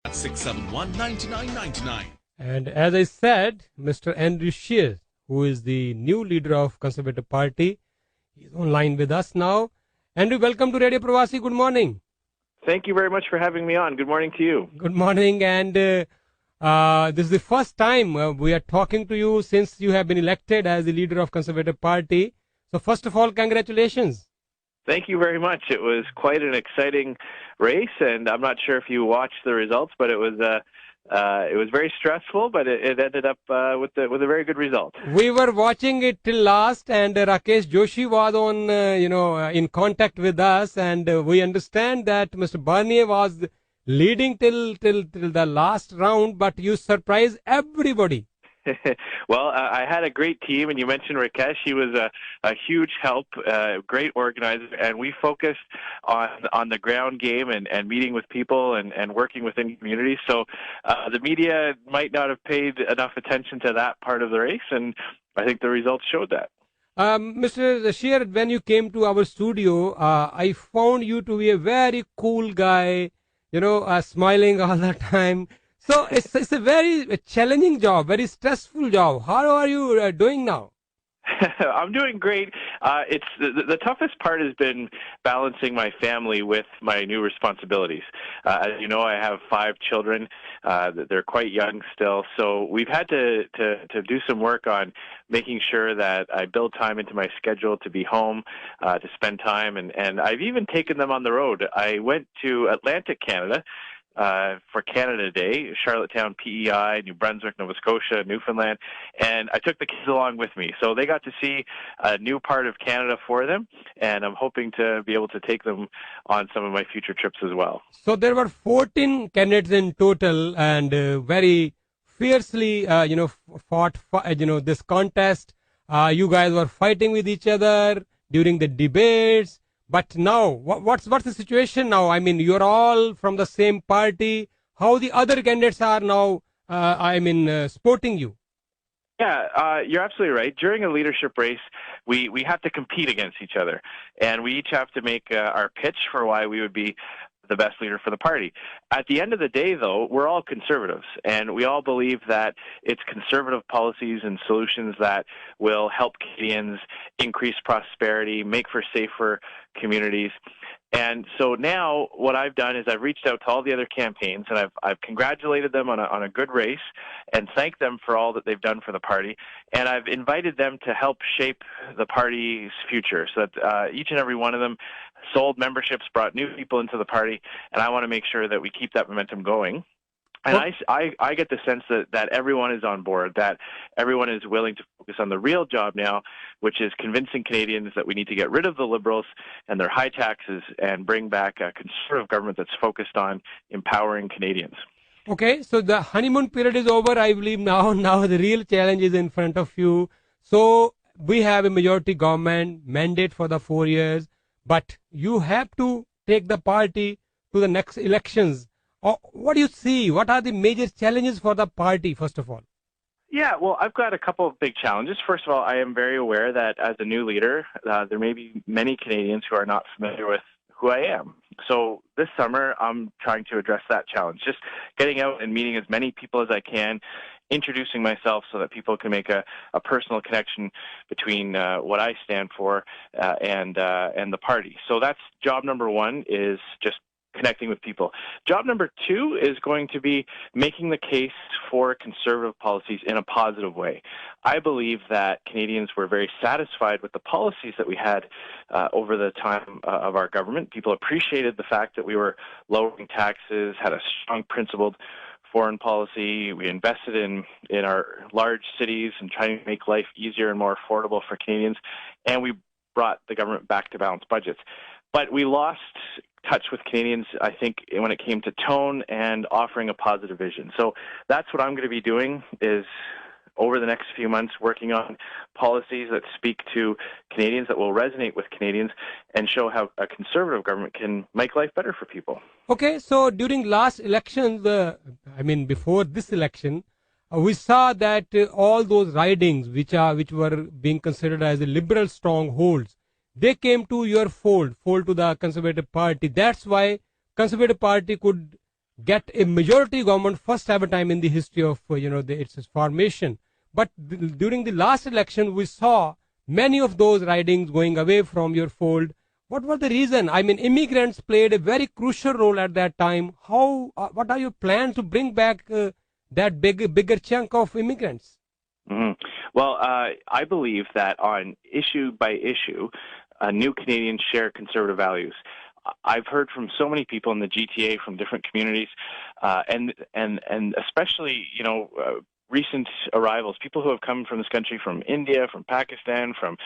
at 671-9999. And as I said, Mr. Andrew Scheer, who is the new leader of Conservative Party, is online with us now. Andrew, welcome to Radio Parvasi. Good morning. Thank you very much for having me on. Good morning to you. Good morning. And this is the first time we are talking to you since you have been elected as the leader of Conservative Party. So first of all, congratulations. Thank you very much. It was quite an exciting race, and I'm not sure if you watched the results, but it was very stressful, but it ended up with a very good result. We were watching it till last, and Rakesh Joshi was on, in contact with us, and we understand that Mr. Barnier was leading till the last round, but you surprised everybody. Well, I had a great team, and you mentioned Rakesh. He was a huge help, great organizer, and we focused on the ground game and meeting with people and working within communities. So the media might not have paid enough attention to that part of the race, and I think the results showed that. Mr. Scheer, when you came to our studio, I found you to be a very cool guy, smiling all the time. So it's a very challenging job, very stressful job. How are you doing now? I'm doing great. It's the toughest part has been balancing my family with my new responsibilities. As you know, I have 5 children. They're quite young still, so we've had to do some work on making sure that I build time into my schedule to be home, to spend time, and I've even taken them on the road. I went to Atlantic Canada for Canada Day, Charlottetown, PEI, New Brunswick, Nova Scotia, Newfoundland, and I took the kids along with me. So they got to see a new part of Canada for them, and I'm hoping to be able to take them on some of my future trips as well. So there were 14 candidates in total, and very fiercely, fought, this contest. You guys were fighting with each other during the debates. But now, what's the situation now? I mean, you're all from the same party. How the other candidates are now, supporting you? Yeah, you're absolutely right. During a leadership race, we have to compete against each other, and we each have to make our pitch for why we would be the best leader for the party. At the end of the day, though, we're all conservatives, and we all believe that it's conservative policies and solutions that will help Canadians increase prosperity, make for safer communities. And so now what I've done is I've reached out to all the other campaigns, and I've congratulated them on a good race and thanked them for all that they've done for the party. And I've invited them to help shape the party's future, so that each and every one of them sold memberships, brought new people into the party, and I want to make sure that we keep that momentum going. And I get the sense that everyone is on board, that everyone is willing to focus on the real job now, which is convincing Canadians that we need to get rid of the Liberals and their high taxes and bring back a conservative government that's focused on empowering Canadians. Okay, so the honeymoon period is over, I believe now. Now the real challenge is in front of you. So we have a majority government mandate for the 4 years, but you have to take the party to the next elections. What do you see? What are the major challenges for the party, first of all? Yeah, well, I've got a couple of big challenges. First of all, I am very aware that as a new leader, there may be many Canadians who are not familiar with who I am. So this summer, I'm trying to address that challenge, just getting out and meeting as many people as I can, introducing myself so that people can make a personal connection between what I stand for and the party. So that's job number 1, is just connecting with people. Job number 2 is going to be making the case for conservative policies in a positive way. I believe that Canadians were very satisfied with the policies that we had over the time of our government. People appreciated the fact that we were lowering taxes, had a strong principled foreign policy. We invested in our large cities and trying to make life easier and more affordable for Canadians, and we brought the government back to balanced budgets. But we lost touch with Canadians, I think, when it came to tone and offering a positive vision. So that's what I'm going to be doing, is over the next few months working on policies that speak to Canadians, that will resonate with Canadians, and show how a conservative government can make life better for people. Okay, so during last elections, before this election, we saw that all those ridings which were being considered as the liberal strongholds, they came to your fold to the Conservative Party. That's why Conservative Party could get a majority government first ever time in the history of its formation. But during the last election, we saw many of those ridings going away from your fold. What was the reason? I mean, immigrants played a very crucial role at that time. How? What are your plans to bring back that bigger chunk of immigrants? hmm Well, I believe that on issue by issue, new Canadians share conservative values. I've heard from so many people in the GTA from different communities, and especially recent arrivals, people who have come from this country from India, from Pakistan, from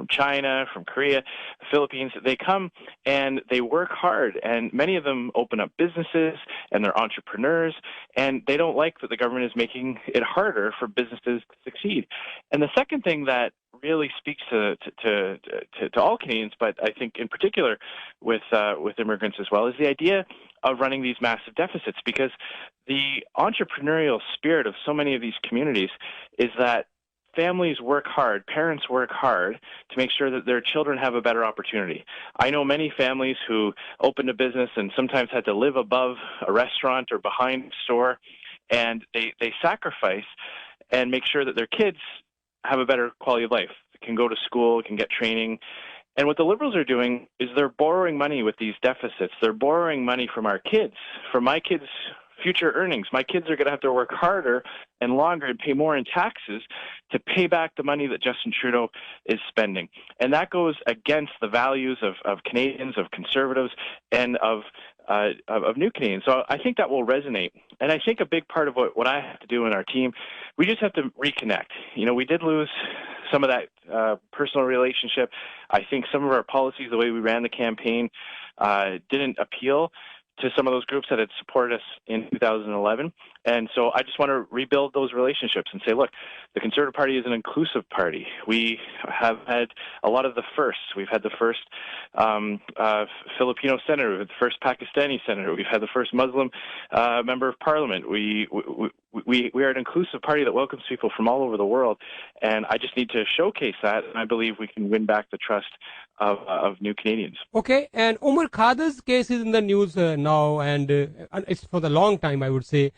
China, from Korea, Philippines. They come and they work hard, and many of them open up businesses and they're entrepreneurs, and they don't like that the government is making it harder for businesses to succeed. And the second thing that really speaks to all Canadians, but I think in particular with immigrants as well, is the idea of running these massive deficits, because the entrepreneurial spirit of so many of these communities is that families work hard, parents work hard to make sure that their children have a better opportunity. I know many families who opened a business and sometimes had to live above a restaurant or behind a store, and they sacrifice and make sure that their kids have a better quality of life, can go to school, can get training. And what the Liberals are doing is they're borrowing money with these deficits. They're borrowing money from our kids, from my kids' future earnings. My kids are going to have to work harder and longer and pay more in taxes to pay back the money that Justin Trudeau is spending. And that goes against the values of Canadians, of Conservatives, and of new Canadians. So I think that will resonate. And I think a big part of what I have to do in our team, we just have to reconnect. We did lose some of that personal relationship. I think some of our policies, the way we ran the campaign, didn't appeal to some of those groups that had supported us in 2011. And so I just want to rebuild those relationships and say, look, the Conservative Party is an inclusive party. We have had a lot of the firsts. We've had the first Filipino senator, we've had the first Pakistani senator, we've had the first Muslim member of parliament. We are an inclusive party that welcomes people from all over the world, and I just need to showcase that, and I believe we can win back the trust of new Canadians. Okay, and Omar Khadar's case is in the news now, and it's for the long time, I would say.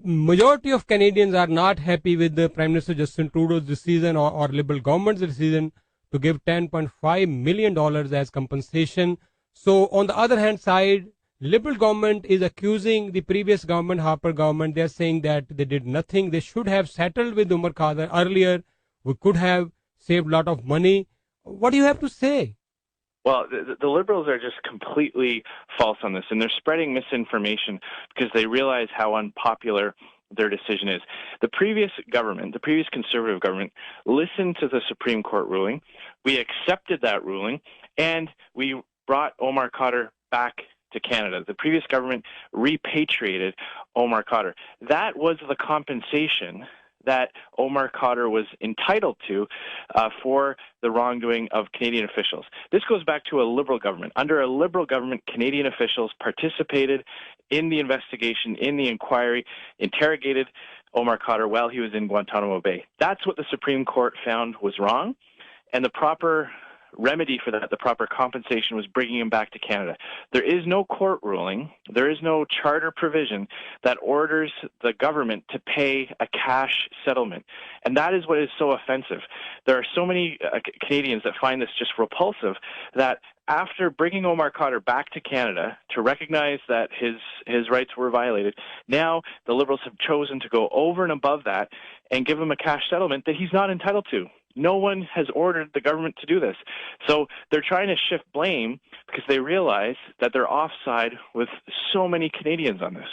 Majority of Canadians are not happy with the Prime Minister Justin Trudeau's decision or Liberal government's decision to give $10.5 million as compensation. So on the other hand side, Liberal government is accusing the previous government, Harper government. They're saying that they did nothing. They should have settled with Omar Khadar earlier. We could have saved a lot of money. What do you have to say? Well, the Liberals are just completely false on this, and they're spreading misinformation because they realize how unpopular their decision is. The previous government, the previous Conservative government, listened to the Supreme Court ruling. We accepted that ruling, and we brought Omar Khadr back to Canada. The previous government repatriated Omar Khadr. That was the compensation that Omar Khadr was entitled to for the wrongdoing of Canadian officials. This goes back to a Liberal government. Under a Liberal government, Canadian officials participated in the investigation, in the inquiry, interrogated Omar Khadr while he was in Guantanamo Bay. That's what the Supreme Court found was wrong, and the proper remedy for that, the proper compensation, was bringing him back to Canada. There is no court ruling, there is no charter provision that orders the government to pay a cash settlement. And that is what is so offensive. There are so many Canadians that find this just repulsive that after bringing Omar Khadr back to Canada to recognize that his rights were violated, now the Liberals have chosen to go over and above that and give him a cash settlement that he's not entitled to. No one has ordered the government to do this. So they're trying to shift blame because they realize that they're offside with so many Canadians on this.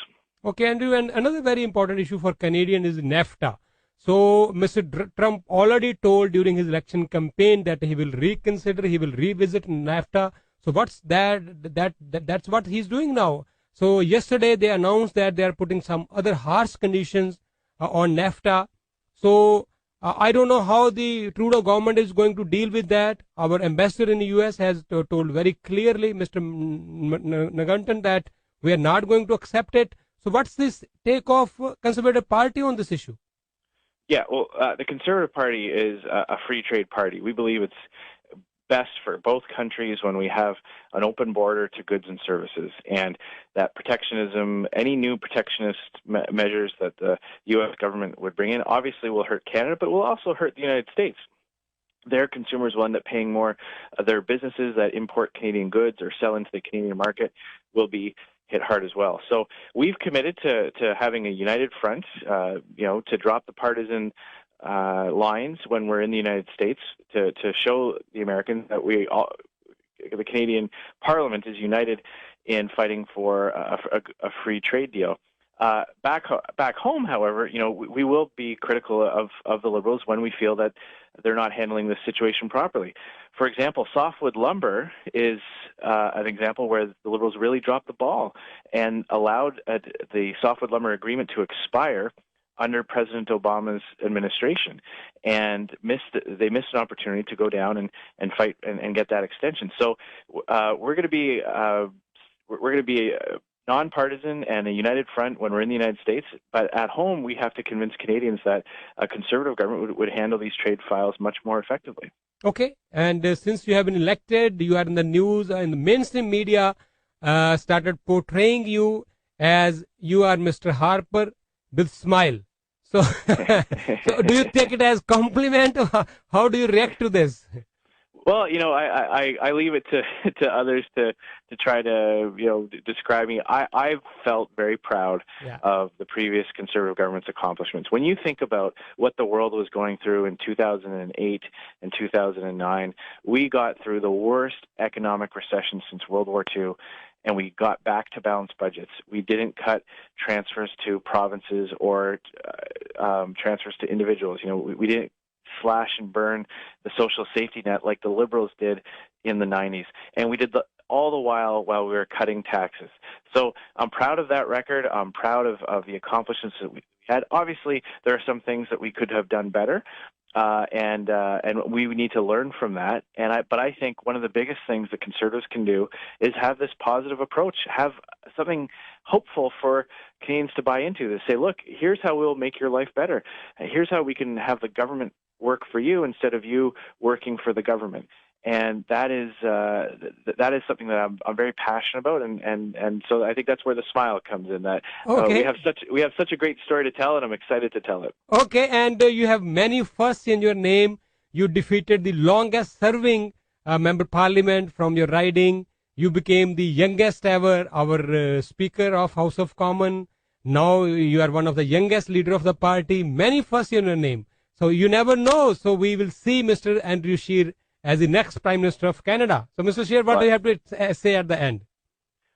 Okay, Andrew, and another very important issue for Canadian is NAFTA. So Mr. Trump already told during his election campaign that he will reconsider, he will revisit NAFTA. So what's that's what he's doing now. So yesterday they announced that they are putting some other harsh conditions on NAFTA. So I don't know how the Trudeau government is going to deal with that. Our ambassador in the U.S. has told very clearly, Mr. Nagantan, that we are not going to accept it. So what's this take of Conservative Party on this issue? Yeah, well, the Conservative Party is a free trade party. We believe it's best for both countries when we have an open border to goods and services, and that protectionism, any new protectionist measures that the U.S. government would bring in, obviously will hurt Canada, but will also hurt the United States. Their consumers will end up paying more. Their businesses that import Canadian goods or sell into the Canadian market will be hit hard as well. So we've committed to having a united front, to drop the partisan lines when we're in the United States, to show the Americans that the Canadian Parliament is united in fighting for a free trade deal. Back home, however, we will be critical of the Liberals when we feel that they're not handling this situation properly. For example, softwood lumber is an example where the Liberals really dropped the ball and allowed the softwood lumber agreement to expire under President Obama's administration, and they missed an opportunity to go down and fight and get that extension. So we're going to be nonpartisan and a united front when we're in the United States, but at home we have to convince Canadians that a Conservative government would handle these trade files much more effectively. Okay, and since you have been elected, you are in the news, in the mainstream media started portraying you as you are Mr. Harper with smile. So, so do you take it as compliment? Or how do you react to this? Well, I leave it to others to try to describe me. I've felt very proud of the previous Conservative government's accomplishments. When you think about what the world was going through in 2008 and 2009, we got through the worst economic recession since World War II. And we got back to balanced budgets. We didn't cut transfers to provinces or transfers to individuals. We didn't slash and burn the social safety net like the Liberals did in the 90s. And we did all the while we were cutting taxes. So I'm proud of that record. I'm proud of the accomplishments that we had. Obviously, there are some things that we could have done better. And we need to learn from that. But I think one of the biggest things that Conservatives can do is have this positive approach, have something hopeful for Canadians to buy into, to say, look, here's how we'll make your life better. Here's how we can have the government work for you instead of you working for the government. And that is something that I'm very passionate about, and so I think that's where the smile comes in. That we have such a great story to tell, and I'm excited to tell it. Okay, and you have many firsts in your name. You defeated the longest serving member parliament from your riding. You became the youngest ever our Speaker of House of Commons. Now you are one of the youngest leader of the party. Many firsts in your name. So you never know. So we will see Mr. Andrew Scheer as the next Prime Minister of Canada. So, Mr. Scheer, what do you have to say at the end?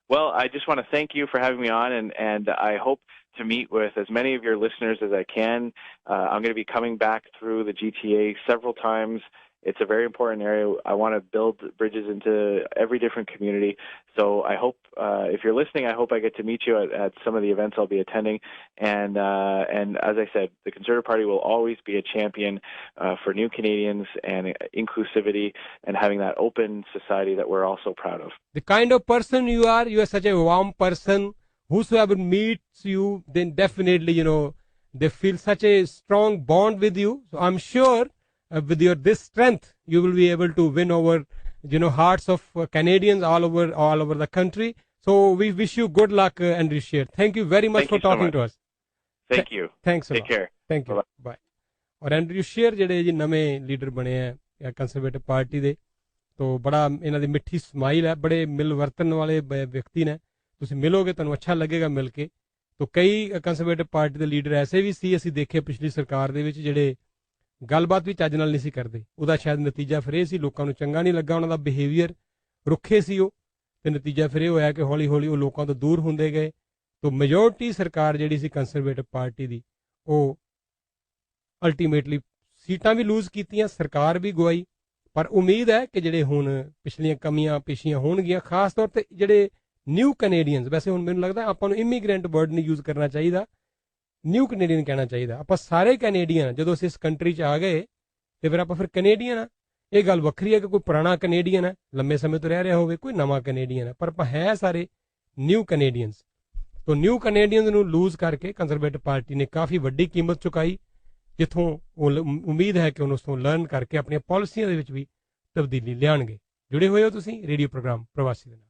Well, I just want to thank you for having me on, and I hope to meet with as many of your listeners as I can. I'm going to be coming back through the GTA several times. It's a very important area. I want to build bridges into every different community. So I hope, if you're listening, I hope I get to meet you at some of the events I'll be attending. And as I said, the Conservative Party will always be a champion for new Canadians and inclusivity and having that open society that we're all so proud of. The kind of person you are such a warm person. Whosoever meets you, then definitely, they feel such a strong bond with you. So I'm sure with this strength, you will be able to win over, hearts of Canadians all over the country. So we wish you good luck, Andrew Scheer. Thank you very much for talking to us. Thank you. Thanks a lot. Take care. Thank you. Bye. और Andrew share ਜਿਹੜੇ ਜੀ ਨਵੇਂ leader ਬਣੇ ਆ conservative party ਦੇ ਤੋਂ ਬੜਾ ਇਹਨਾਂ ਦੀ ਮਿੱਠੀ ਸਮਾਈਲ ਹੈ ਬੜੇ ਮਿਲ ਵਰਤਨ ਵਾਲੇ ਵਿਅਕਤੀ ਨੇ ਤੁਸੀਂ ਮਿਲੋਗੇ ਤੁਹਾਨੂੰ ਅੱਛਾ ਲੱਗੇਗਾ ਮਿਲ ਕੇ ਤੋਂ ਕਈ ਕੰਜ਼ਰਵੇਟਿਵ ਪਾਰਟੀ ਦੇ ਲੀਡਰ ਐਸੇ ਵੀ ਸੀ ਅਸੀਂ ਦੇਖੇ ਪਿਛਲੀ ਸਰਕਾਰ ਦੇ ਵਿੱਚ ਜਿਹੜੇ ਗੱਲਬਾਤ ਵੀ ਚੱਜ ਨਾਲ ਨਹੀਂ ਸੀ ਕਰਦੇ ਉਹਦਾ ਸ਼ਾਇਦ ਨਤੀਜਾ ਫਿਰ ਇਹ ਸੀ ਲੋਕਾਂ ਨੂੰ ਚੰਗਾ ਨਹੀਂ ਲੱਗਾ ਉਹਨਾਂ ਦਾ ਬਿਹੇਵੀਅਰ ਰੁੱਖੇ ਸੀ ਉਹ ਤੇ ਨਤੀਜਾ ਫਿਰ ਇਹ ਹੋਇਆ ਕਿ ਹੌਲੀ ਹੌਲੀ ਉਹ ਲੋਕਾਂ ਤੋਂ ਦੂਰ ਹੁੰਦੇ ਗਏ ਤੋਂ ਮੈਜੋਰਟੀ ਸਰਕਾਰ ਜਿਹੜੀ ਸੀ ਕੰਜ਼ਰਵੇਟਿਵ ਪਾਰਟੀ ਦੀ ਉਹ ਅਲਟੀਮੇਟਲੀ ਸੀਟਾਂ ਵੀ ਲੂਜ਼ ਕੀਤੀਆਂ ਸਰਕਾਰ ਵੀ ਗਵਾਈ ਪਰ ਉਮੀਦ ਹੈ ਕਿ ਜਿਹੜੇ ਹੁਣ ਪਿਛਲੀਆਂ ਕਮੀਆਂ ਪੇਸ਼ੀਆਂ ਹੋਣਗੀਆਂ ਖਾਸ ਤੌਰ ਤੇ ਜਿਹੜੇ ਨਿਊ ਕੈਨੇਡੀਅਨਸ ਵੈਸੇ ਹੁਣ ਮੈਨੂੰ ਲੱਗਦਾ ਆਪਾਂ ਨੂੰ ਇਮੀਗ੍ਰੈਂਟ ਵਰਡ ਨਹੀਂ ਯੂਜ਼ ਕਰਨਾ ਚਾਹੀਦਾ ਨਿਊ ਕੈਨੇਡੀਅਨ ਕਹਿਣਾ ਚਾਹੀਦਾ ਆਪਾਂ ਸਾਰੇ ਕੈਨੇਡੀਅਨ ਜਦੋਂ ਅਸੀਂ ਇਸ ਕੰਟਰੀ 'ਚ ਆ ਗਏ ਤੇ ਫਿਰ ਆਪਾਂ ਫਿਰ ਕੈਨੇਡੀਅਨ ਆ ਇਹ ਗੱਲ ਵੱਖਰੀ ਹੈ ਕਿ ਕੋਈ ਪੁਰਾਣਾ ਕੈਨੇਡੀਅਨ ਹੈ ਲੰਮੇ ਸਮੇਂ ਤੋਂ ਰਹਿ ਰਿਹਾ ਹੋਵੇ ਕੋਈ ਨਵਾਂ ਕੈਨੇਡੀਅਨ ਹੈ ਪਰ ਆਪਾਂ ਹੈ ਸਾਰੇ ਨਿਊ ਕੈਨੇਡੀਅਨਸ ਤੋਂ ਨਿਊ ਕੈਨੇਡੀਅਨਸ ਨੂੰ ਲੂਜ਼ ਕਰਕੇ ਕੰਜ਼ਰਵੇਟਿਵ ਪਾਰਟੀ ਨੇ ਕਾਫੀ ਵੱਡੀ ਕੀਮਤ ਚੁਕਾਈ ਜਿੱਥੋਂ ਉਹ ਉਮੀਦ ਹੈ ਕਿ ਉਹਨੂੰ ਉਸ ਤੋਂ ਲਰਨ ਕਰਕੇ ਆਪਣੀਆਂ ਪਾਲਿਸੀਆਂ ਦੇ ਵਿੱਚ ਵੀ ਤਬਦੀਲੀ ਲਿਆਉਣਗੇ। ਜੁੜੇ ਹੋਏ ਹੋ ਤੁਸੀਂ ਰੇਡੀਓ ਪ੍ਰੋਗਰਾਮ ਪ੍ਰਵਾਸੀ ਦੇ ਨਾਲ।